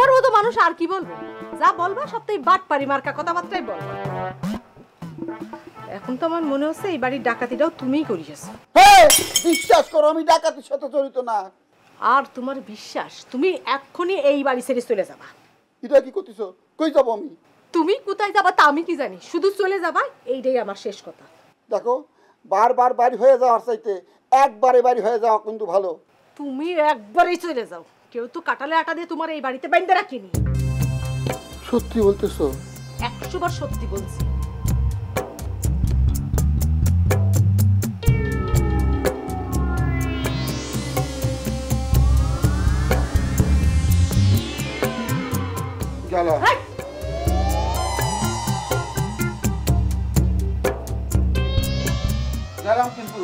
তোমার মতো মানুষ আর কি বলবো? যা বলবা সবটাই বাটপারি মার্কা কথাবার্তাই বলবা। এখন তো আমার মনে হচ্ছে এই বাড়ির ডাকাতিটাও তুমিই করিয়েছো। বিশ্বাস করো আমি ডাকাতির সাথে জড়িত না। আর তোমার বিশ্বাস? তুমি এক্ষুনি এই বাড়ি ছেড়ে চলে যাবা। এটা কি করতেছো? কই যাবো আমি? তুমি কোথায় যাবা তা আমি কি জানি, শুধু চলে যাবা, এইটাই আমার শেষ কথা। দেখো, বারবার বাড়ি হয়ে যাওয়ার চাইতে একবারে বাড়ি হয়ে যাওয়া কিন্তু ভালো। তুমি একবারেই চলে যাও। কেউ তো কাটালে আটা দিয়ে তোমার এই বাড়িতে বাইন্ধে রাখিনি। সত্যি বলতেছো? 100 বার সত্যি বলছি। গেল গেলাম কিন্তু।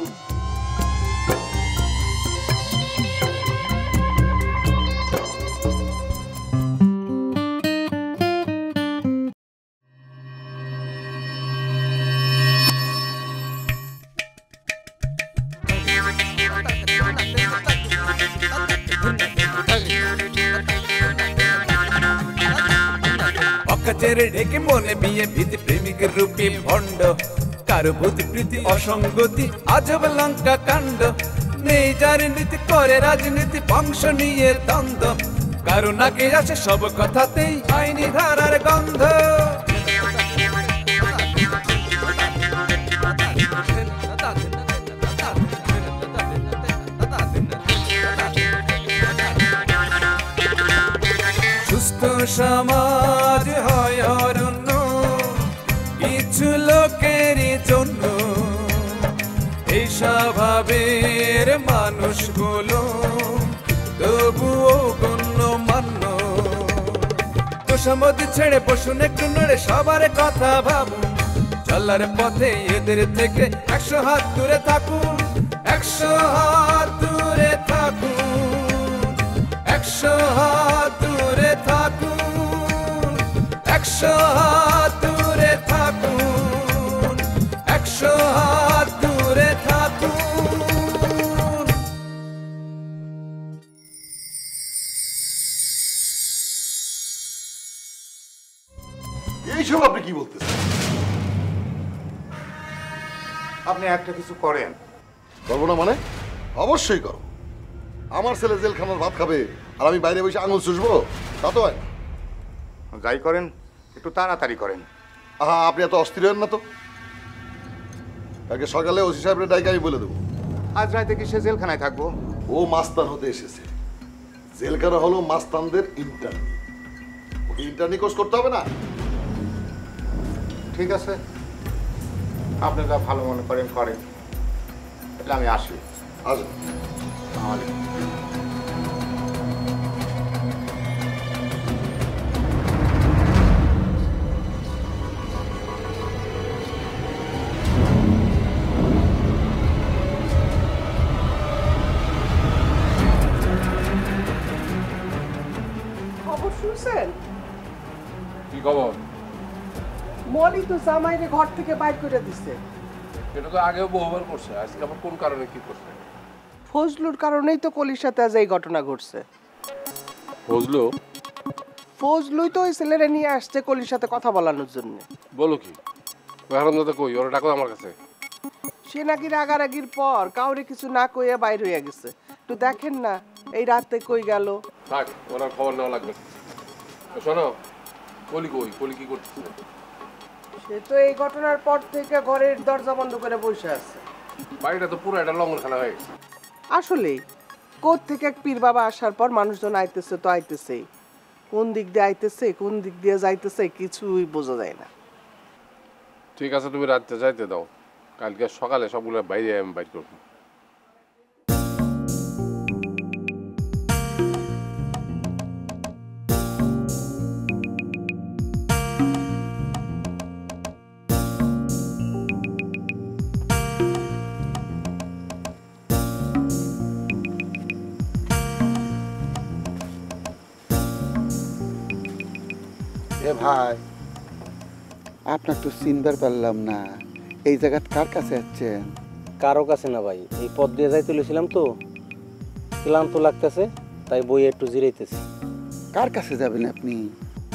অকাচের ঢেকে মনে বিয়ে ভীতি প্রেমিকের রূপে ভণ্ড, কারো ভূতি প্রীতি অসঙ্গতি আজব লঙ্কা কাণ্ড, নেই যার নীতি করে রাজনীতি বংশ নিয়ে দ্বন্দ্ব, কারো নাকে আসে সব কথাতেই আইনি ধারার গন্ধ। সুস্থ সমাজ হয় অরণ্য কিছু লোকেরই জন্য, এই স্বভাবের মানুষগুলো তবুও গণ্যমান্য। তোষামতি ছেড়ে বসুন একটু নড়ে সবার কথা ভাবুন, চলার পথে এদের থেকে 100 হাত দূরে থাকুন, 100 হাত দূরে থাকুন, 100 হাত দূরে থাকুন, 100 হাত দূরে থাকুন, 100 হাত দূরে থাকুন। এইসব আপনি কি বলতেছেন? আপনি একটা কিছু করেন। করবো না মানে? অবশ্যই করো। আমার ছেলে জেলখানার ভাত খাবে আর আমি বাইরে বসে আঙুল চুষবো? তা তো হয় না। যাই করেন একটু তাড়াতাড়ি করেন। আহা, আপনি এত অস্থির হন না তো। কালকে সকালে ওসি সাহেবের ডাইকে আমি বলে দেবো। আজ রাতে কি সে জেলখানায় থাকবো? ও মাস্তান হতে এসেছে। জেলখানা হলো মাস্তানদের ইন্টার্নি। ওকে ইন্টার্নি কোর্স করতে হবে না? ঠিক আছে, আপনি যা ভালো মনে করেন করেন, তাহলে আমি আসি। আসুন। খবর শুনছেন? কি খবর? মলি তো জামাইরে ঘর থেকে বাইর করে দিছে। এটা তো আগেও বহুবার করছে, আজকে আবার কোন কারণে কি করছে? ফজলুর কারণেই তো কলির সাথে আজ এই ঘটনা ঘটছে। ফজলু? ফজলুই তো ওই ছেলেরে নিয়ে আসছে কলির সাথে কথা বলানোর জন্য। বলো কি? হারামজাদা কই? ওরা ডাকো আমার কাছে। সে নাকি রাগারাগির পর কাউরে কিছু না কইয়া বাইর হইয়া গেছে। একটু দেখেন না এই রাতে কই গেল। থাক, ওনার খবর নেওয়া লাগবে। শোনো, কলি কই? কলি কি করতেছে? সে তো এই ঘটনার পর থেকে ঘরের দরজা বন্ধ করে বসে আছে। বাড়িটা তো পুরো একটা লঙ্গরখানা হয়ে গেছে। আসলেই কোথ থেকে এক পীর বাবা আসার পর মানুষজন আইতেছে তো আইতেছেই, কোন দিক দিয়ে আইতেছে কোন দিক দিয়ে যাইতেছে কিছুই বোঝা যায় না। ঠিক আছে, তুমি রাতে যাইতে দাও, কালকে সকালে সবগুলো বাইরে আমি বাইর করবো। এ ভাই, আপনার তো চিনবার পারলাম না। এই জায়গা কার কাছে যাচ্ছেন? কারো কাছে না ভাই, এই পথ দিয়ে যাই তুলেছিলাম তো ক্লান্ত লাগতেছে, তাই বই একটু জিরাইতেছি। কার কাছে যাবেন আপনি?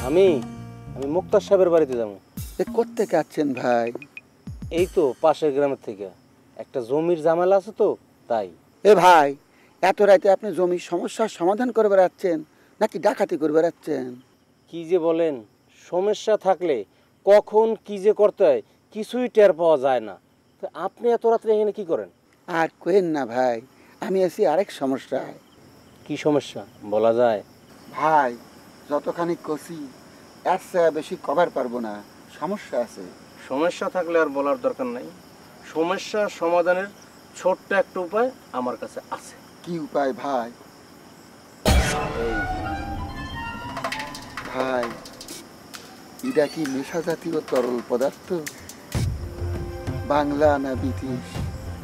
আমি আমি মুক্তার সাহেবের বাড়িতে যাবো। এ কোত্থেকে আছেন ভাই? এই তো পাশের গ্রামের থেকে একটা জমির ঝামেলা আছে তো তাই। এ ভাই, এত রাতে আপনি জমির সমস্যার সমাধান করে বেড়াচ্ছেন নাকি ডাকাতি করে বেড়াচ্ছেন? কি যে বলেন, সমস্যা থাকলে কখন কি যে করতে হয় কিছুই টের পাওয়া যায় না। তো আপনি এত রাত্রে এখানে কি করেন? আর কোয়েন না ভাই, আমি আছি আরেক সমস্যায়। কি সমস্যা বলা যায়? ভাই, যতখানি কষি এর চেয়ে বেশি কভার পারবো না, সমস্যা আছে। সমস্যা থাকলে আর বলার দরকার নাই। সমস্যা সমাধানের ছোট্ট একটা উপায় আমার কাছে আছে। কি উপায় ভাই? ভাই, এটা কি নেশা জাতীয় তরল পদার্থ? বাংলা না ব্রিটিশ?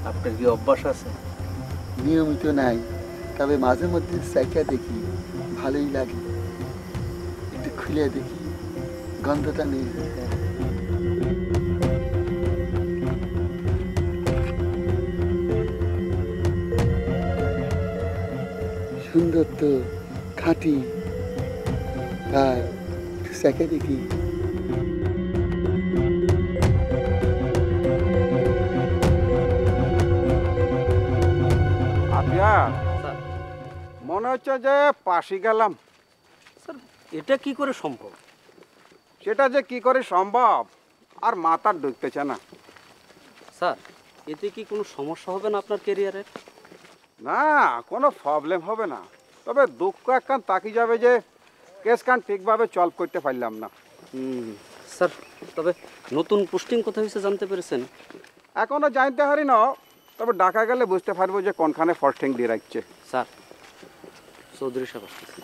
আপনার কি অভ্যাস আছে? নিয়মিত নাই, তবে মাঝে মধ্যে চাইটা দেখি, ভালোই লাগে। একটু খুলে দেখি, গন্ধটা নেই। সুন্দর তো, খাঁটি। ভাই, একটু চাইটা দেখি। আপিয়া, মনে হচ্ছে যে পাশি গেলাম। এটা কি করে সম্ভব? সেটা যে কি করে সম্ভব আর মাথার ঢুকতেছে না। স্যার, এতে কি কোনো সমস্যা হবে না আপনার ক্যারিয়ারের? না, কোনো প্রবলেম হবে না, তবে দুঃখ একখান তাকি যাবে যে কেস কান ঠিকভাবে সলভ করতে পারলাম না। স্যার, তবে নতুন পোস্টিং কোথায় হয়েছে জানতে পেরেছেন? এখনো জানতে পারি না, তবে ডাকা গেলে বুঝতে পারবো যে কোনখানে ফার্স্টিং দিয়ে রাখছে। স্যার, চৌধুরী সাহেব আসতেছে।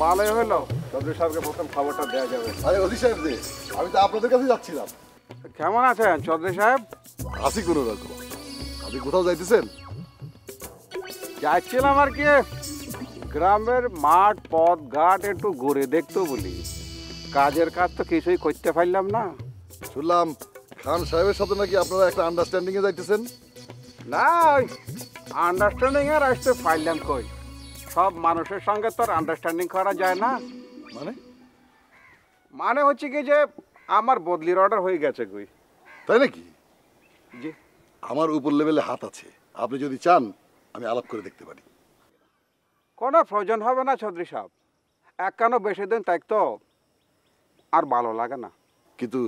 ভালোই হলো, চৌধুরী সাহেবকে প্রথম খবরটা দেওয়া যাবে। আরে অধি সাহেব যে, আমি তো আপনাদের কাছে যাচ্ছিলাম। কেমন আছেন চৌধুরী সাহেব? আসি কোনো রকম। আপনি কোথাও যাইতেছেন? যাচ্ছিলাম আর কি, গ্রামের মাঠ পথ ঘাট একটু ঘুরে দেখতো বলি। কাজের কাজ তো কিছুই করতে পারলাম না। শুনলাম খান সাহেবের সাথে নাকি আপনারা একটা আন্ডারস্ট্যান্ডিং এ যাইতেছেন। না, আন্ডারস্ট্যান্ডিং এর আসতে পারলাম কই? সব মানুষের সঙ্গে তো আর আন্ডারস্ট্যান্ডিং করা যায় না। মানে হচ্ছে কি যে আমার বদলির অর্ডার হয়ে গেছে কই। তাই নাকি? জি। আমার উপর লেভেলে হাত আছে, আপনি যদি চান আমি আলাপ করে দেখতে পারি। কোনো প্রয়োজন হবে না চৌধুরী সাহেব, একখানো বেশি দিন থাকতো আর ভালো লাগে না। কিন্তু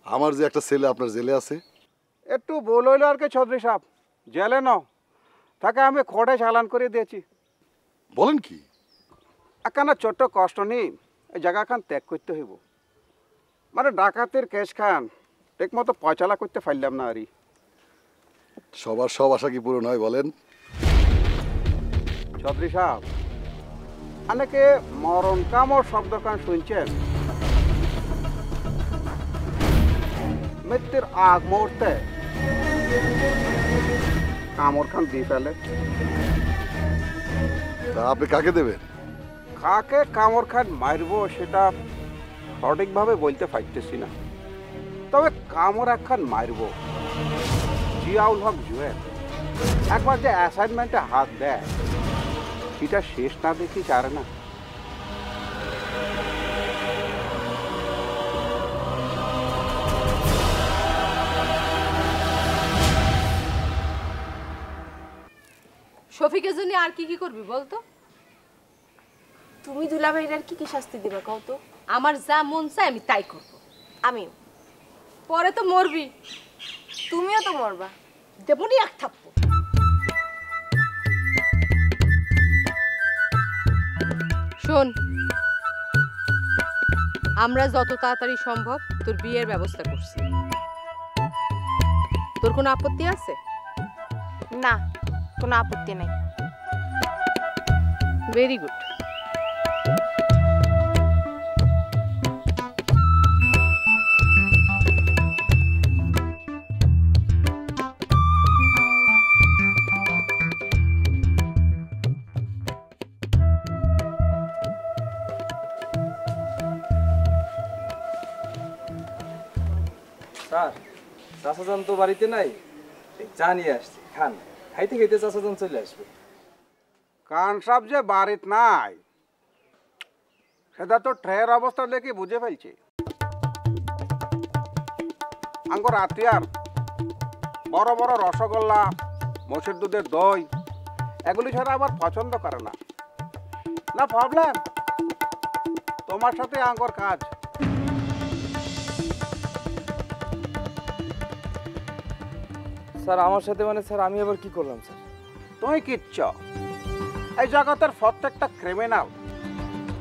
আমার যে একটা ছেলে আপনার জেলে আছে। একটু বল হইলো আর কি চৌধুরী সাহেব, জেলে ন তাকে আমি খোঁড়ে চালান করে দিয়েছি। বলেন কি? একখানা ছোট্ট কষ্ট নেই, এই জায়গাখান ত্যাগ করতে হইব। মানে ডাকাতের কেস খান ঠিক মতো পয়চালা করতে পারলাম না আরই। সবার সব আশা কি পূরণ হয় বলেন? চৌধুরী সাহেব, অনেকে মরণ কামড় শব্দ কান শুনছেন? মৃত্যুর আগ মুহূর্তে কামড় খান দিয়ে ফেলে। তা আপনি কাকে দেবেন? কাকে কামড় খান মারবো সেটা সঠিকভাবে বলতে পারতেছি না, তবে কামড় একখান মারবো। জিয়াউল হক জুয়েল একবার যে অ্যাসাইনমেন্টে হাত দেয় সেটা শেষ না দেখি চারে না। শফিকের জন্য আর কি কি করবি বলতো? তুমি দুলাভাইয়ের আর কি কি শাস্তি দিবা কও তো? আমার যা মন চায় আমি তাই করব। আমিও। পরে তো মরবি। তুমিও তো মরবা। দেবনি এক থাপ্পড়। শোন, আমরা যত তাড়াতাড়ি সম্ভব তোর বিয়ের ব্যবস্থা করছি। তোর কোনো আপত্তি আছে? না, কোনো আপত্তি নাই। Very good. স্যার, চাচাজান তো বাড়িতে নাই, চা নিয়ে আসছি, খান। খাইতে খাইতে চাচাজান চলে আসবে। কান সাহেব যে বাড়িত নাই সেটা তো ট্রের অবস্থা দেখে বুঝে ফেলছি আঙ্গর আতিয়ার বড় বড় রসগোল্লা মোষের দুধের দই এগুলি ছাড়া আবার পছন্দ করে না। না প্রবলেম, তোমার সাথে আঙ্গর কাজ। স্যার আমার সাথে মানে স্যার আমি আবার কি করলাম স্যার? তুমি কিচ্ছ, এই জগতের প্রত্যেকটা ক্রিমিনাল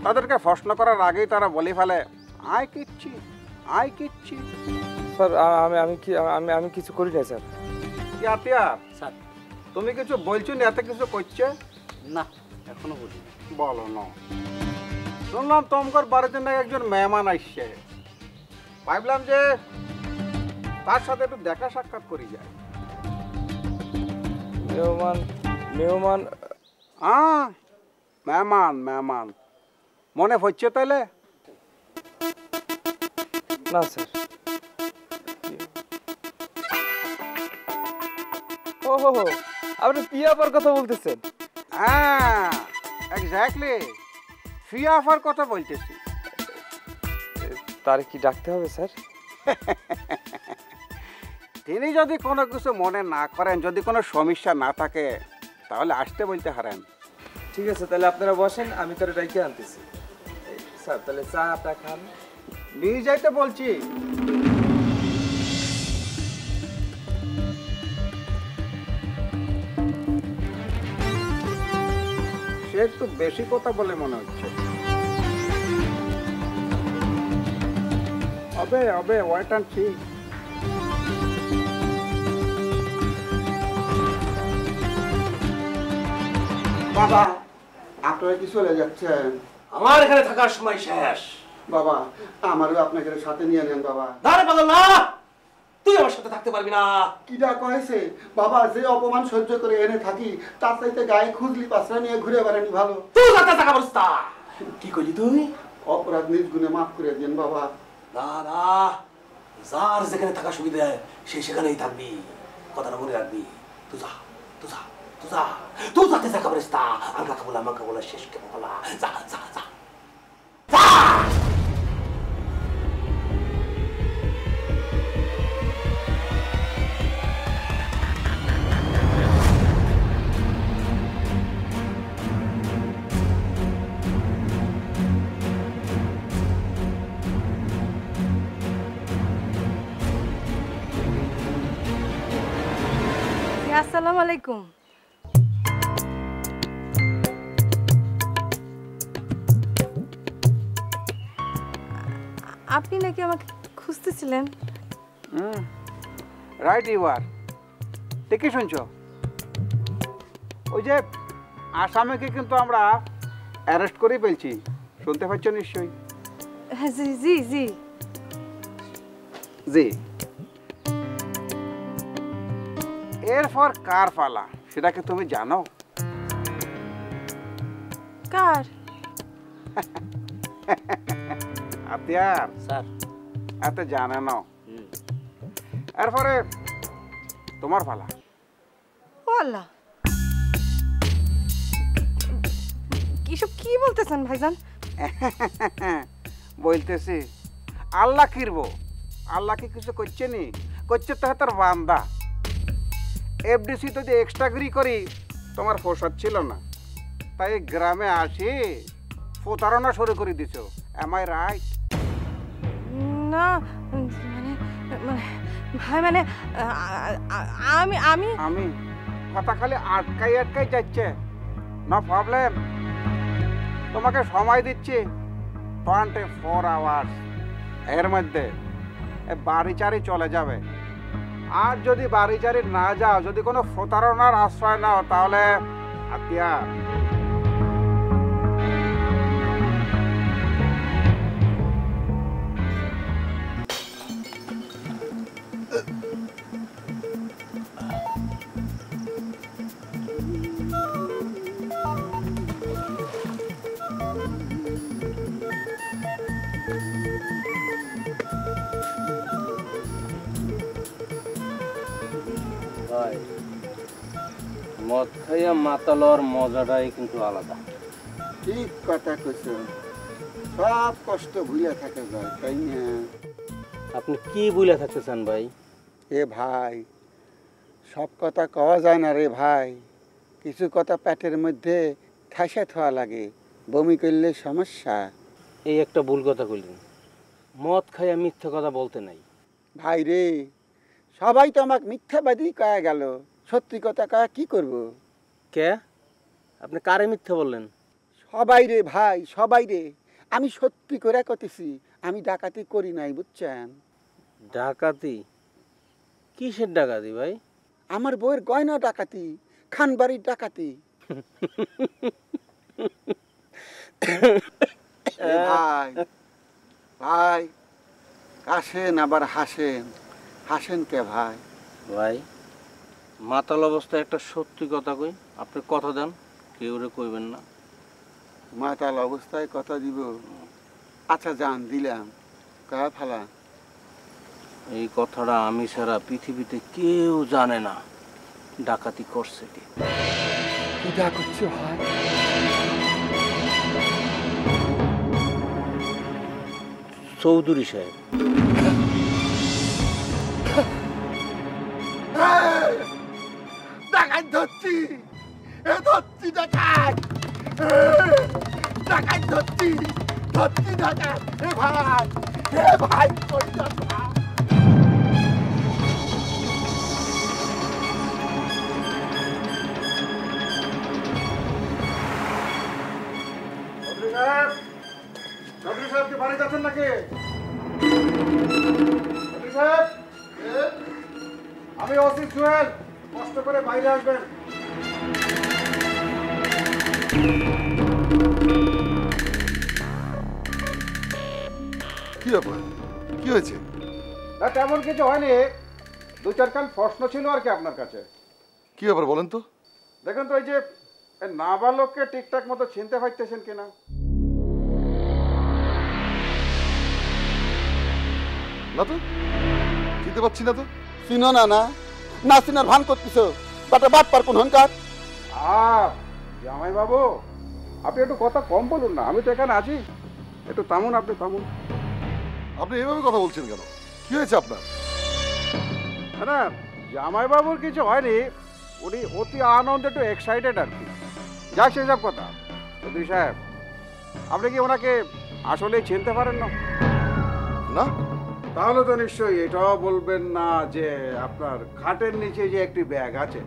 তাদেরকে প্রশ্ন করার আগেই তারা বলে ফেলে আই কিচ্ছি আই কিচ্ছি। স্যার আমি কি আমি কিছু করি না স্যার। কি আতিয়ার স্যার, তুমি কিছু বলছো না, এত কিছু করছে না এখনো বলি বলো না। শুনলাম তোমার বাড়িতে নাকি একজন মেহমান আসছে, ভাবলাম যে তার সাথে একটু দেখা সাক্ষাৎ করি যায়। মেহমান মেহমান মেহমান মেহমান মনে হচ্ছে তাইলে? না স্যার। ওহো আপনি পিয়াপার কথা বলতেছেন? হ্যাঁ এক্স্যাক্টলি, ফিয়াফার কথা বলতেছি। তার কি ডাকতে হবে স্যার? তিনি যদি কোনো কিছু মনে না করেন, যদি কোনো সমস্যা না থাকে তাহলে আসতে বলতে হারেন। ঠিক আছে তাহলে আপনারা বসেন, আমি তার ডাইকে আনতেছি। স্যার তাহলে চা আপনার খান। নিয়ে যাইতে বলছি। সে একটু বেশি কথা বলে মনে হচ্ছে। অবে ওয়েট অ্যান্ড সি। বাবা আপনারা কি চলে যাচ্ছেন? আমার এখানে থাকার সময় শেষ। বাবা আমারও আপনাকে সাথে নিয়ে নেন বাবা। না রে পাগল না, তুই আমার সাথে থাকতে পারবি না। কিডা কয়েছে বাবা, যে অপমান সহ্য করে এনে থাকি তার চাইতে গায়ে খুজলি পাছরা নিয়ে ঘুরে বেড়ানি ভালো। তুই যাতে থাকা অবস্থা কি করলি তুই? অপরাধ নিজ গুণে মাফ করে দিন বাবা। না না, যার যেখানে থাকা সুবিধা সে সেখানেই থাকবি, কথাটা মনে রাখবি। তুই যা তুই যা তুই যা, তুই যাতে থাকা অবস্থা আর কাকা বলা মাকা বলা শেষ কে বলা। যা যা যা যা। আসসালামু আলাইকুম। আপনি নাকি আমাকে খুঁজতেছিলেন? রাইট ইউ আর, ঠিকই শুনছো। ওই যে আসামিকে কিন্তু আমরা অ্যারেস্ট করে ফেলছি, শুনতে পাচ্ছ নিশ্চয়ই? জি জি জি জি। এরপর কার পালা সেটা কি তুমি জানো? কার? আতিয়ার স্যার এত জানে না। এরপরে তোমার পালা। ও আল্লাহ, কিসব কি বলতেছেন ভাইজান? বলতেছি আল্লাহ কিরবো, আল্লাহ কি কিছু করছে নি? করছে তো তার বান্দা। এফডিসি তো যে এক্সট্রাগিরি করি তোমার পোষাচ্ছিল না, তাই গ্রামে আসি প্রতারণা শুরু করে দিছো। Am I right? না ভাই মানে আমি আমি আমি কথা খালি আটকাই আটকাই যাচ্ছে। নো প্রবলেম, তোমাকে সময় দিচ্ছি 24 আওয়ার্স। এর মধ্যে বাড়ি চারি চলে যাবে। আর যদি বাড়ি চারি না যাও, যদি কোনো প্রতারণার আশ্রয় নাও, তাহলে আতিয়া ভাই মদ খাইয়া মাতালর মজাটাই কিন্তু আলাদা। ঠিক কথা কইছ। সব কষ্ট ভুলে থাকা যায়, তাই না? আপনি কি বলে থাকতে চান ভাই? এ ভাই, সব কথা কওয়া যায় না রে ভাই। কিছু কথা পেটের মধ্যে ঠাসা থোয়া লাগে, বমি করলে সমস্যা। এই একটা ভুল কথা কইলেন। মদ খাইয়া মিথ্যা কথা বলতে নাই। ভাই রে, সবাই তো আমাকে মিথ্যাবাদী কয়া গেল, সত্যি কথা কয়া কি করব? কে? আপনি কারে মিথ্যা বললেন? সবাই রে ভাই, সবাই রে। আমি সত্যি করে কতেছি, আমি ডাকাতি করি নাই, বুঝছেন? ডাকাতি? কিসের ডাকাতি ভাই? আমার বউয়ের গয়না ডাকাতি, খানবাড়ির ডাকাতি। এ ভাই, ভাই আসেন আবার হাসেন, হাসেন কে ভাই? ভাই মাতাল অবস্থায় একটা সত্যি কথা কই, আপনি কথা দেন, কেউ রে কইবেন না। মাতাল অবস্থায় কথা দিব? আচ্ছা যান, দিলাম, কয়া ফেলা। এই কথাটা আমি ছাড়া পৃথিবীতে কেউ জানে না ডাকাতি করছে কে। কি যা করছো ভাই? চৌধুরী সাহেব। ডাকাত ধরছি, এ ধরছি ডাকাত, ডাকাত ধরছি, ধরছি ডাকাত। এ ভাই, এ ভাই কই যাস ভাই? চৌধুরী সাহেব কি বাড়ি যাচ্ছেন নাকি? চৌধুরী সাহেব, আমি ওসি জুয়েল, কষ্ট করে বাইরে আসবেন। কি ব্যাপার, কি হয়েছে? না তেমন কিছু হয়নি, দু চারখান প্রশ্ন ছিল আর কি আপনার কাছে। কি ব্যাপার বলেন তো? দেখুন তো, এই যে নাবালককে ঠিকঠাক মতো চিনতে পারতেছেন কিনা? না তো, চিনতে পারছি না তো। চিনো না? না না চিনার ভান করতেছ, বাটা বাট পার কোন হনকার? জামাই বাবু, আপনি একটু কথা কম বলুন না, আমি তো এখানে আছি। একটু থামুন, আপনি থামুন। আপনি এভাবে কথা বলছেন কেন? কি হয়েছে আপনার? না জামাই বাবুর কিছু হয়নি, উনি অতি আনন্দে একটু এক্সাইটেড আর কি। যাক সেসব কথা। চৌধুরী সাহেব, আপনি কি ওনাকে আসলে চিনতে পারেন না? না। তাহলে তো নিশ্চয়ই এটাও বলবেন না যে আপনার খাটের নিচে যে একটি ব্যাগ আছে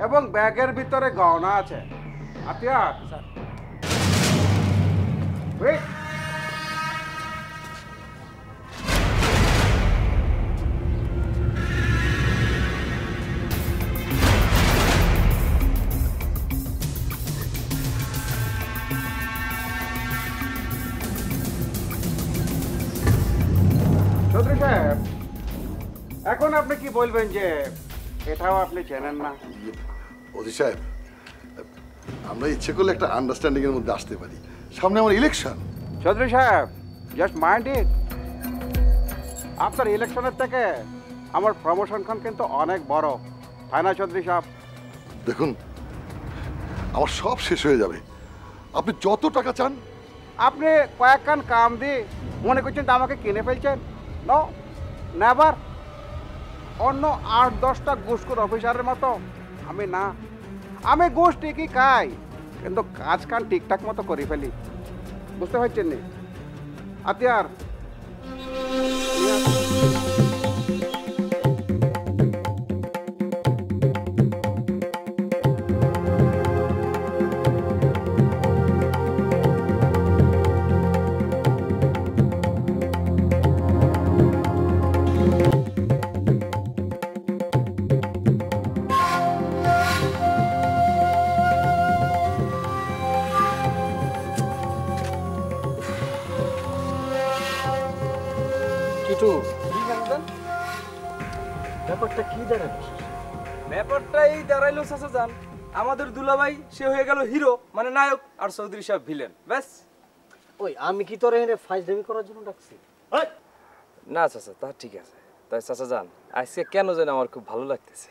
এবং ব্যাগের ভিতরে গহনা আছে। হাতিয়ার Wait! চৌধুরী সাহেব, এখন আপনি কি বলবেন যে এটাও আপনি চেনেন না? ওজি সাহেব, আমরা ইচ্ছে করলে একটা আন্ডারস্ট্যান্ডিং এর মধ্যে আসতে পারি। সামনে আমার ইলেকশন। চৌধুরী সাহেব, জাস্ট মাইন্ড ইট, আপনার ইলেকশনের থেকে আমার প্রমোশনখান কিন্তু অনেক বড়, তাই না চৌধুরী সাহেব? দেখুন, আমার সব শেষ হয়ে যাবে। আপনি যত টাকা চান। আপনি কয়েকখান কাম দিয়ে মনে করছেন তো আমাকে কিনে ফেলছেন? No, never. অন্য 8-10টা ঘুষখোর অফিসারের মতো আমি না। আমি ঘুষ ঠিকই খাই, কিন্তু কাজ কান ঠিকঠাক মতো করে ফেলি। বুঝতে পারছেন নি? হাতিয়ার কিটু, ব্যাপারটা কি দাঁড়াবে? ব্যাপারটা এই দাঁড়াইলো চাচা যান, আমাদের দুলাভাই সে হয়ে গেল হিরো মানে নায়ক, আর চৌধুরী সাহেব ভিলেন। ব্যাস। ওই আমি কি তোর এখানে ফাইজলামি করার জন্য ডাকছি? না চাচা, তা ঠিক আছে। তাই চাচা যান, আজকে কেন যেন আমার খুব ভালো লাগতেছে।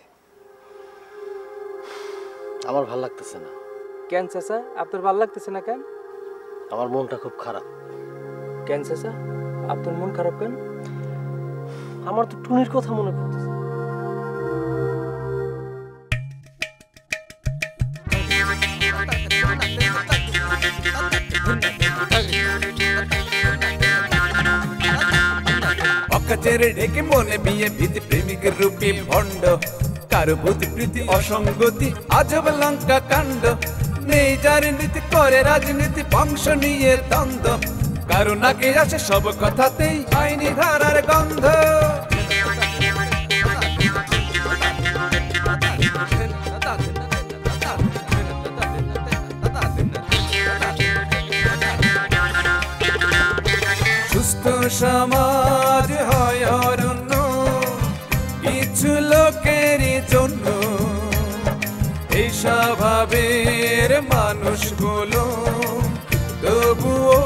আমার ভালো লাগতেছে না। কেন চাচা, আপনার ভালো লাগতেছে না কেন? আমার মনটা খুব খারাপ। কেন চাচা আপনার মন খারাপ কেন? আমার তো টুনির কথা মনে পড়তেছে। অকাচের ঢেকে মনে বিয়ে ভীতি প্রেমিকের রূপে ভণ্ড কারো ভূতি প্রীতি অসঙ্গতি আজব লঙ্কা কাণ্ড নেই যার নীতি করে রাজনীতি বংশ নিয়ে দ্বন্দ্ব কারো নাকে আসে সব কথাতেই আইনি ধারার গন্ধ সুস্থ সমাজ হয় অরণ্য কিছু লোকেরই জন্য এই স্বভাবের মানুষগুলো তবুও